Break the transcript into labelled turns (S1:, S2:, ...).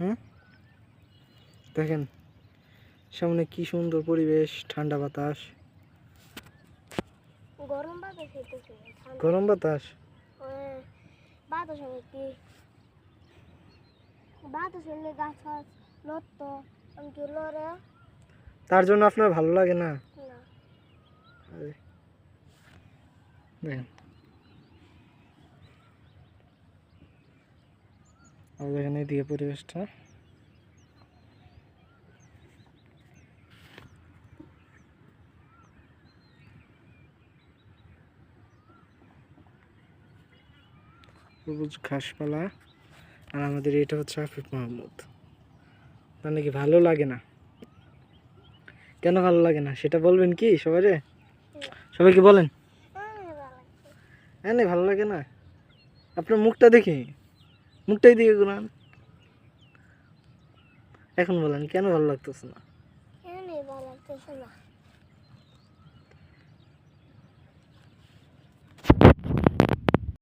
S1: হুম, দেখেন সামনে কি সুন্দর পরিবেশ, ঠান্ডা বাতাস।
S2: গরম বাতাস হইতেছে,
S1: গরম বাতাস।
S2: বাতাস হবে কি? বাতাস হলে গাছ ফাছ লড়তো, আমি কি লড়ে?
S1: তার জন্য আপনার ভালো লাগে না?
S2: না।
S1: আরে, দেখেন আর দেখেন এইদিকে পরিবেশটা। সবুজ ঘাসপালা। আর আমাদের এটা হচ্ছে আফিফ মাহমুদ। তার নাকি ভালো লাগে না? কেন ভালো লাগে না সেটা বলবেন কি সবাই? সবাইকে বলেন। হ্যাঁ, ভালো লাগে না। আপনার মুখটা দেখি, মুখটাই দিকে ঘুরান। এখন বলেন কেন ভালো লাগতেছে না?
S2: ভালো লাগতেছে না।